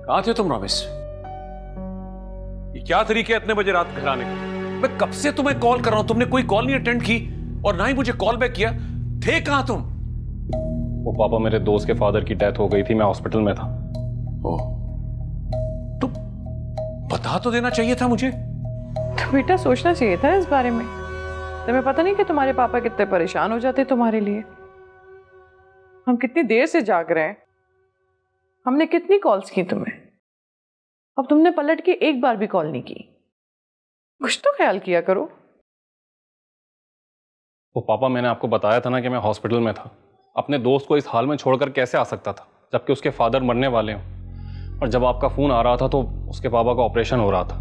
कहां थे तुम रमेश? ये क्या तरीके इतने बजे रात घर आने का? मैं कब से तुम्हें कॉल कर रहा हूं, तुमने कोई कॉल नहीं अटेंड की और ना ही मुझे कॉल बैक किया। थे कहां तुम? वो पापा, मेरे दोस्त के फादर की डेथ हो गई थी, मैं हॉस्पिटल में था। ओ, तो बता तो देना चाहिए था मुझे। तो बेटा सोचना चाहिए था इस बारे में। तुम्हें पता नहीं कि तुम्हारे पापा कितने परेशान हो जाते तुम्हारे लिए। हम कितनी देर से जाग रहे हैं, हमने कितनी कॉल्स की तुम्हें, अब तुमने पलट के एक बार भी कॉल नहीं की। कुछ तो ख्याल किया करो। वो पापा, मैंने आपको बताया था ना कि मैं हॉस्पिटल में था। अपने दोस्त को इस हाल में छोड़कर कैसे आ सकता था, जबकि उसके फादर मरने वाले हों। और जब आपका फोन आ रहा था तो उसके पापा का ऑपरेशन हो रहा था।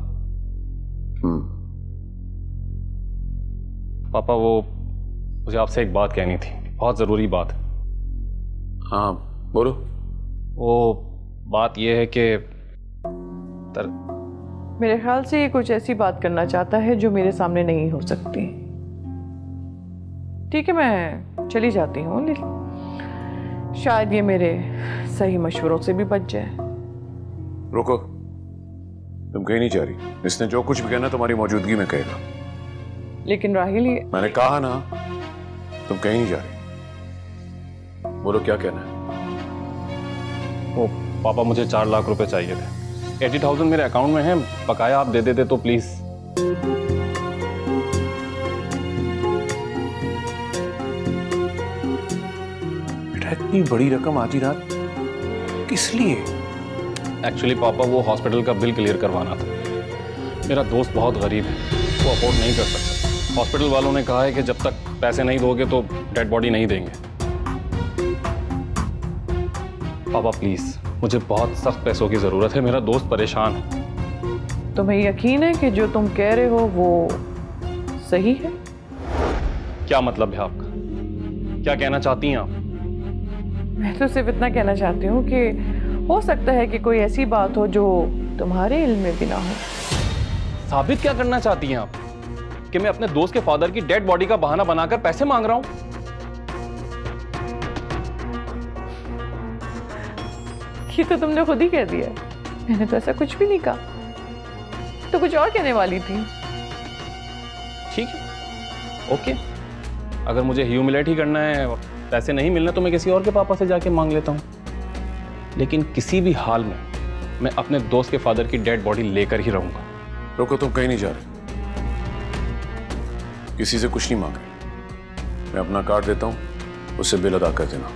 पापा, वो मुझे आपसे एक बात कहनी थी, बहुत जरूरी बात। हाँ बोलो। वो बात यह है कि मेरे ख्याल से ये कुछ ऐसी बात करना चाहता है जो मेरे सामने नहीं हो सकती। ठीक है, मैं चली जाती हूँ, लेकिन शायद ये मेरे सही मशवरों से भी बच जाए। रुको, तुम कहीं नहीं जा रही। इसने जो कुछ भी कहना तुम्हारी मौजूदगी में कहेगा। लेकिन राहिल, ये मैंने कहा ना, तुम कहीं नहीं जा रही। बोलो क्या कहना है। वो पापा, मुझे 4 लाख रुपए चाहिए थे। 80,000 मेरे अकाउंट में है, बकाया आप दे देते तो प्लीज। बेटा, इतनी बड़ी रकम आधी रात किस लिए? एक्चुअली पापा, वो हॉस्पिटल का बिल क्लियर करवाना था। मेरा दोस्त बहुत गरीब है, वो अफोर्ड नहीं कर सकता। हॉस्पिटल वालों ने कहा है कि जब तक पैसे नहीं दोगे तो डेड बॉडी नहीं देंगे। पापा प्लीज, मुझे बहुत सख्त पैसों की जरूरत है, मेरा दोस्त परेशान है। तुम्हें यकीन है कि जो तुम कह रहे हो वो सही है? क्या मतलब है आपका? क्या कहना चाहती हैं आप? मैं तो सिर्फ इतना कहना चाहती हूँ कि हो सकता है कि कोई ऐसी बात हो जो तुम्हारे इल्म में भी ना हो। साबित क्या करना चाहती हैं आप? कि मैं अपने दोस्त के फादर की डेड बॉडी का बहाना बनाकर पैसे मांग रहा हूं? ये तो तुमने खुद ही कह दिया। मैंने तो ऐसा कुछ भी नहीं कहा, तो कुछ और कहने वाली थी। ठीक है, ओके। अगर मुझे ह्यूमिलेट ही करना है और पैसे नहीं मिलना तो मैं किसी और के पापा से जाके मांग लेता हूं। लेकिन किसी भी हाल में मैं अपने दोस्त के फादर की डेड बॉडी लेकर ही रहूंगा। रुको, तुम कहीं नहीं जा रहे। किसी से कुछ नहीं मांग रहे। मैं अपना कार्ड देता हूं, उससे बिल अदा कर देना।